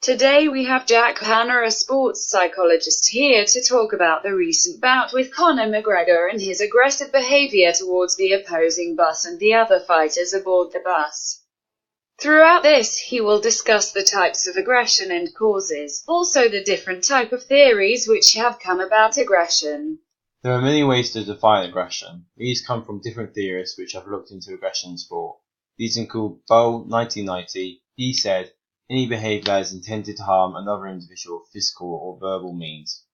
Today we have Jack Panner, a sports psychologist, here to talk about the recent bout with Conor McGregor and his aggressive behavior towards the opposing bus and the other fighters aboard the bus. Throughout this, he will discuss the types of aggression and causes, also the different type of theories which have come about aggression. There are many ways to define aggression. These come from different theorists which have looked into aggression in sport. These include Bowe 1990. He said, any behavior that is intended to harm another individual with physical or verbal means.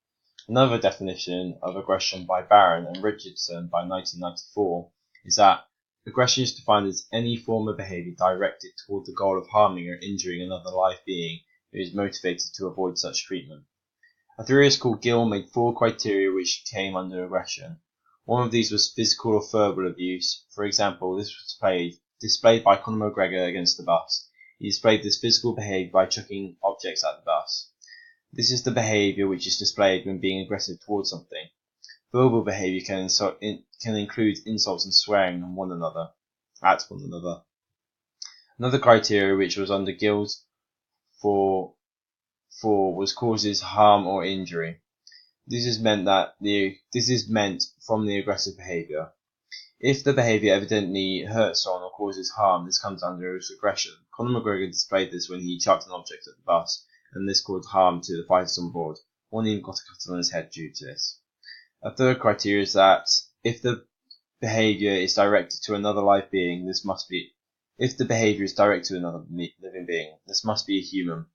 Another definition of aggression by Barron and Richardson by 1994 is that aggression is defined as any form of behavior directed toward the goal of harming or injuring another live being who is motivated to avoid such treatment. A theorist called Gill made 4 criteria which came under aggression. One of these was physical or verbal abuse. For example, this was displayed by Conor McGregor against the bus. He displayed this physical behavior by chucking objects at the bus. This is the behavior which is displayed when being aggressive towards something. Verbal behavior can include insults and swearing at one another. Another criteria which was under Gill's for was causes harm or injury. This is meant from the aggressive behavior. If the behavior evidently hurts someone or causes harm, this comes under aggression. Conor McGregor displayed this when he chucked an object at the bus, and this caused harm to the fighters on board. One even got a cut on his head due to this. A third criteria is that if the behavior is directed to another live being, if the behavior is directed to another living being, this must be a human.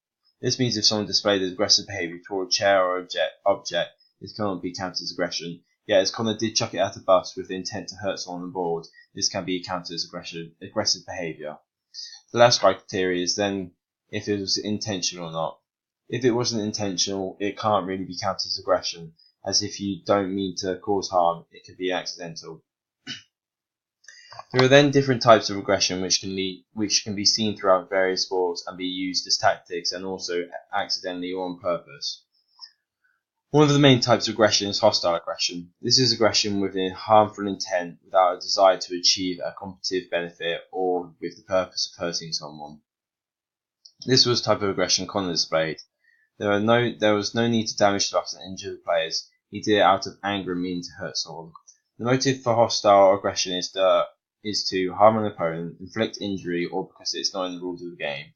This means if someone displayed aggressive behavior toward a chair or object, this cannot be counted as aggression. Yet, as Conor did chuck it at a bus with the intent to hurt someone on board, this can be counted as aggressive behavior. The last criteria is then if it was intentional or not. If it wasn't intentional, it can't really be counted as aggression, as if you don't mean to cause harm, it could be accidental. There are then different types of aggression which can be seen throughout various sports and be used as tactics and also accidentally or on purpose. One of the main types of aggression is hostile aggression. This is aggression with a harmful intent without a desire to achieve a competitive benefit or with the purpose of hurting someone. This was the type of aggression Conor displayed. There was no need to damage the bus and injure the players. He did it out of anger and meaning to hurt someone. The motive for hostile aggression is to harm an opponent, inflict injury, or because it's not in the rules of the game.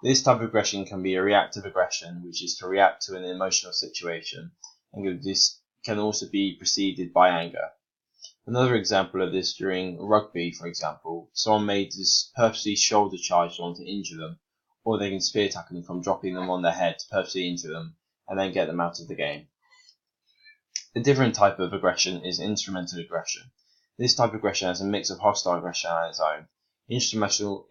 This type of aggression can be a reactive aggression, which is to react to an emotional situation, and this can also be preceded by anger. Another example of this during rugby, for example, someone may purposely shoulder charge someone to injure them, or they can spear tackle them from dropping them on their head to purposely injure them, and then get them out of the game. A different type of aggression is instrumental aggression. This type of aggression has a mix of hostile aggression on its own. Instrumental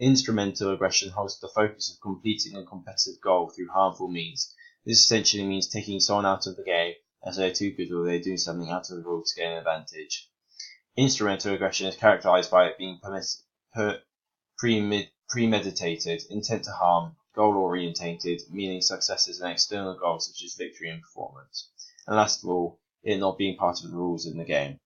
aggression holds the focus of completing a competitive goal through harmful means. This essentially means taking someone out of the game as they are too good or they do something out of the rule to gain an advantage. Instrumental aggression is characterized by it being premeditated, intent to harm, goal-orientated, meaning success is an external goal such as victory and performance. And last of all, it not being part of the rules in the game.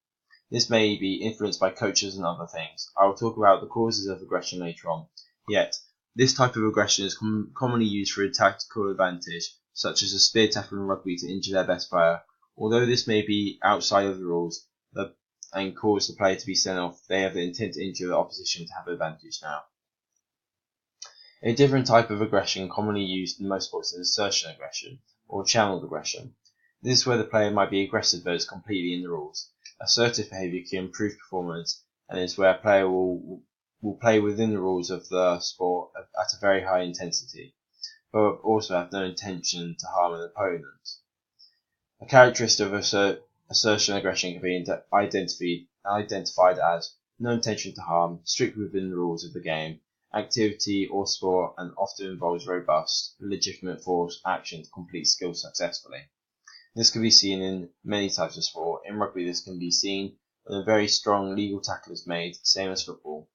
This may be influenced by coaches and other things. I will talk about the causes of aggression later on. Yet, this type of aggression is commonly used for a tactical advantage, such as a spear tackle in rugby to injure their best player. Although this may be outside of the rules and cause the player to be sent off, they have the intent to injure the opposition to have an advantage now. A different type of aggression commonly used in most sports is assertion aggression, or channeled aggression. This is where the player might be aggressive but is completely in the rules. Assertive behavior can improve performance and is where a player will play within the rules of the sport at a very high intensity, but also have no intention to harm an opponent. A characteristic of assertion aggression can be identified as no intention to harm, strictly within the rules of the game, activity or sport, and often involves robust, legitimate force action to complete skills successfully. This can be seen in many types of sport. In rugby, this can be seen when a very strong legal tackle is made, same as football.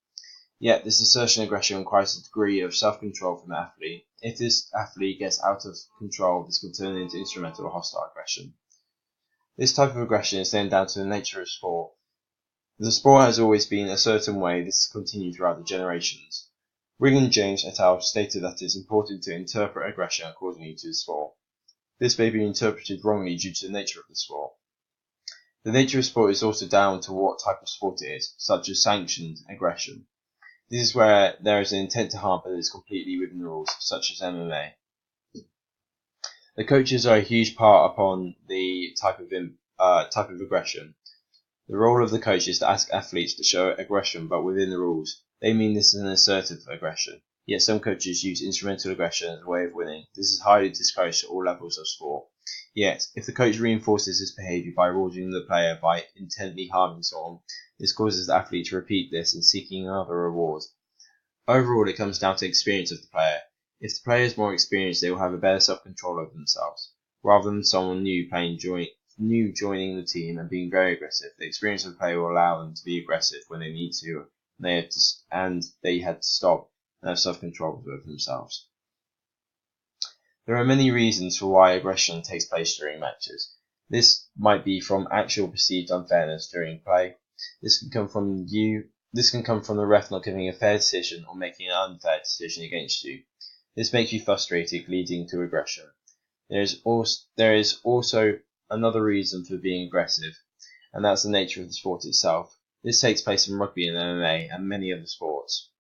Yet, this assertion aggression requires a degree of self-control from the athlete. If this athlete gets out of control, this can turn into instrumental or hostile aggression. This type of aggression is then down to the nature of sport. The sport has always been a certain way. This has continued throughout the generations. Ring and James et al. Stated that it is important to interpret aggression accordingly to the sport. This may be interpreted wrongly due to the nature of the sport. The nature of sport is also down to what type of sport it is, such as sanctioned aggression. This is where there is an intent to harm but is completely within the rules, such as MMA. The coaches are a huge part upon the type of aggression. The role of the coach is to ask athletes to show aggression but within the rules. They mean this is an assertive aggression, yet some coaches use instrumental aggression as a way of winning. This is highly discouraged at all levels of sport. Yet, if the coach reinforces this behaviour by rewarding the player by intently harming someone, this causes the athlete to repeat this and seeking another reward. Overall, it comes down to experience of the player. If the player is more experienced, they will have a better self-control over themselves. Rather than someone new joining the team and being very aggressive, the experience of the player will allow them to be aggressive when they need to, and they had to stop and have self-control over themselves. There are many reasons for why aggression takes place during matches. This might be from actual perceived unfairness during play. This can come from the ref not giving a fair decision or making an unfair decision against you. This makes you frustrated, leading to aggression. There is also another reason for being aggressive, and that's the nature of the sport itself. This takes place in rugby and MMA and many other sports.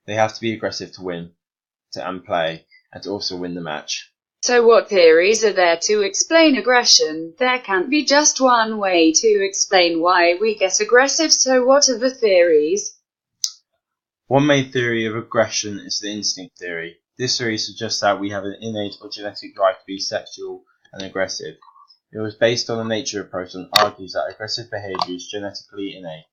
They have to be aggressive to win, and play, and to also win the match. So what theories are there to explain aggression? There can't be just one way to explain why we get aggressive, so what are the theories? One main theory of aggression is the instinct theory. This theory suggests that we have an innate or genetic drive to be sexual and aggressive. It was based on the nature approach and argues that aggressive behaviour is genetically innate.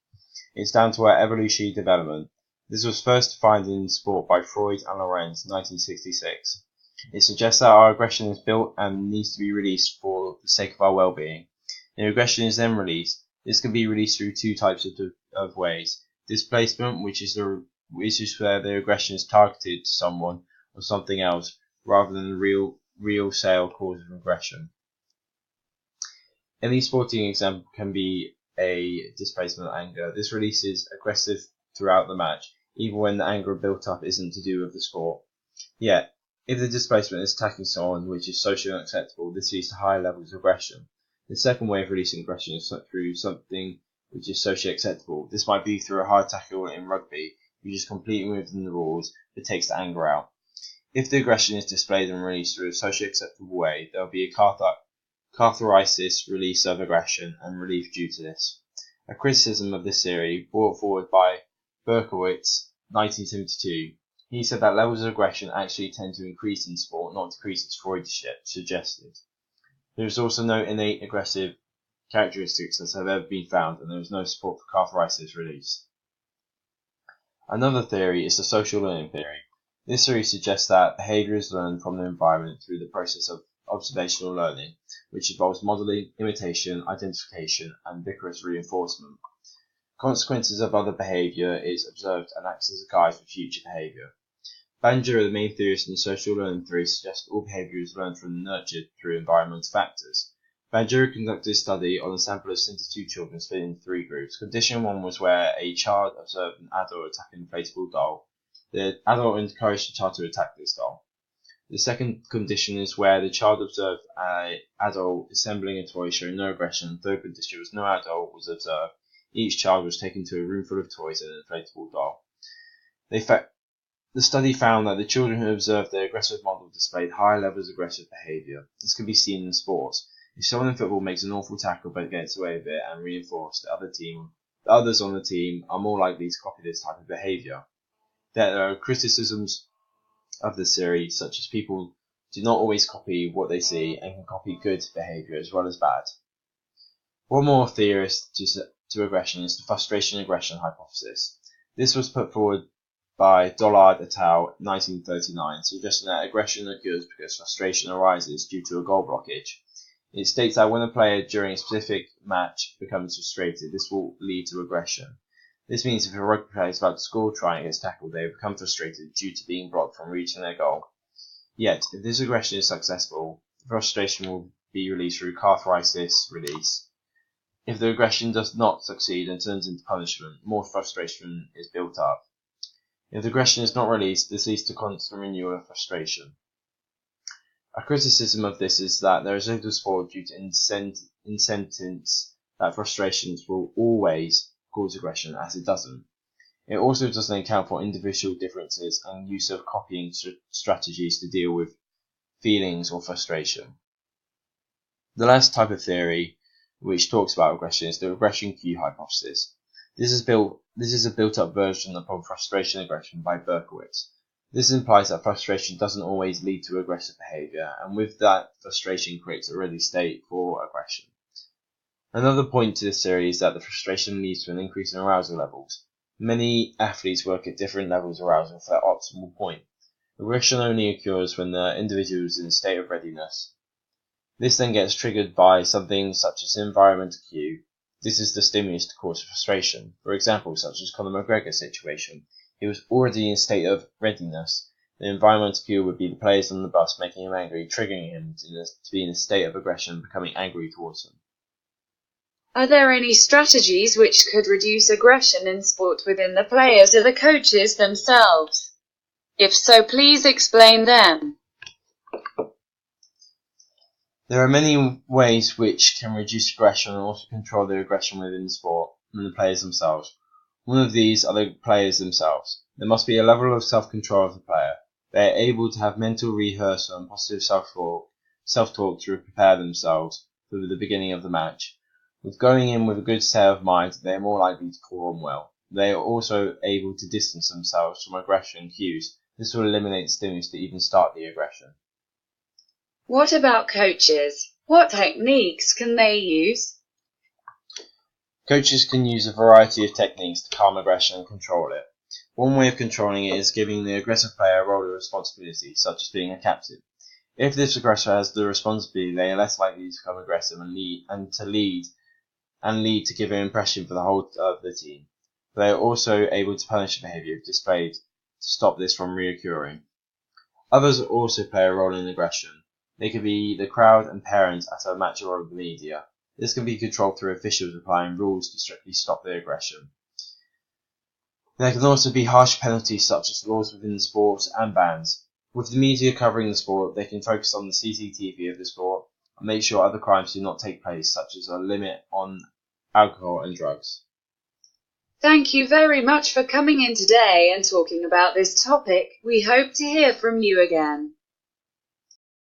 It's down to our evolutionary development. This was first defined in sport by Freud and Lorenz in 1966. It suggests that our aggression is built and needs to be released for the sake of our well-being. When aggression is then released, this can be released through two types of ways. Displacement, which is where the aggression is targeted to someone or something else, rather than the real sale cause of aggression. Any sporting example can be a displacement of anger. This releases aggressive throughout the match, even when the anger built up isn't to do with the sport. Yet, if the displacement is attacking someone which is socially unacceptable, this leads to higher levels of aggression. The second way of releasing aggression is through something which is socially acceptable. This might be through a hard tackle in rugby, which is completely within the rules, but takes the anger out. If the aggression is displayed and released through a socially acceptable way, there will be a catharsis, release of aggression, and relief due to this. A criticism of this theory brought forward by Berkowitz, 1972. He said that levels of aggression actually tend to increase in sport, not decrease, as Freud suggested. There is also no innate aggressive characteristics that have ever been found, and there is no support for catharsis release. Another theory is the social learning theory. This theory suggests that behaviour is learned from the environment through the process of observational learning, which involves modelling, imitation, identification, and vigorous reinforcement. Consequences of other behaviour is observed and acts as a guide for future behaviour. Bandura, the main theorist in the social learning theory, suggests all behaviour is learned from and nurtured through environmental factors. Bandura conducted a study on a sample of 72 children split into three groups. Condition 1 was where a child observed an adult attack an inflatable doll. The adult encouraged the child to attack this doll. The second condition is where the child observed an adult assembling a toy showing no aggression. The third condition was no adult was observed. Each child was taken to a room full of toys and an inflatable doll. The study found that the children who observed the aggressive model displayed higher levels of aggressive behaviour. This can be seen in sports. If someone in football makes an awful tackle but gets away with it and reinforced, the others on the team are more likely to copy this type of behaviour. There are criticisms of this theory, such as people do not always copy what they see and can copy good behaviour as well as bad. One more theorist to aggression is the frustration-aggression hypothesis. This was put forward by Dollard et al. 1939, suggesting that aggression occurs because frustration arises due to a goal blockage. It states that when a player during a specific match becomes frustrated, this will lead to aggression. This means if a rugby player is about to score trying against tackle, they become frustrated due to being blocked from reaching their goal. Yet, if this aggression is successful, frustration will be released through catharsis release. If the aggression does not succeed and turns into punishment, more frustration is built up. If the aggression is not released, this leads to constant renewal of frustration. A criticism of this is that there is little support due to incentives that frustrations will always cause aggression, as it doesn't. It also doesn't account for individual differences and use of copying strategies to deal with feelings or frustration. The last type of theory which talks about aggression is the regression queue hypothesis. This is a built-up version of frustration aggression by Berkowitz. This implies that frustration doesn't always lead to aggressive behavior, and with that, frustration creates a ready state for aggression. Another point to this theory is that the frustration leads to an increase in arousal levels. Many athletes work at different levels of arousal for their optimal point. Aggression only occurs when the individual is in a state of readiness. This then gets triggered by something such as an environmental cue. This is the stimulus to cause frustration. For example, such as Conor McGregor's situation. He was already in a state of readiness. The environmental cue would be the players on the bus making him angry, triggering him to be in a state of aggression, becoming angry towards them. Are there any strategies which could reduce aggression in sport within the players or the coaches themselves? If so, please explain them. There are many ways which can reduce aggression and also control the aggression within the sport and the players themselves. One of these are the players themselves. There must be a level of self-control of the player. They are able to have mental rehearsal and positive self-talk to prepare themselves for the beginning of the match. With going in with a good state of mind, they are more likely to perform well. They are also able to distance themselves from aggression cues. This will eliminate stimulus to even start the aggression. What about coaches? What techniques can they use? Coaches can use a variety of techniques to calm aggression and control it. One way of controlling it is giving the aggressive player a role of responsibility, such as being a captain. If this aggressor has the responsibility, they are less likely to become aggressive and lead to give an impression for the whole of the team. They are also able to punish behavior if displayed to stop this from reoccurring. Others also play a role in aggression. They could be the crowd and parents at a match or the media. This can be controlled through officials applying rules to strictly stop the aggression. There can also be harsh penalties such as laws within the sport and bans. With the media covering the sport, they can focus on the CCTV of the sport and make sure other crimes do not take place, such as a limit on alcohol and drugs. Thank you very much for coming in today and talking about this topic. We hope to hear from you again.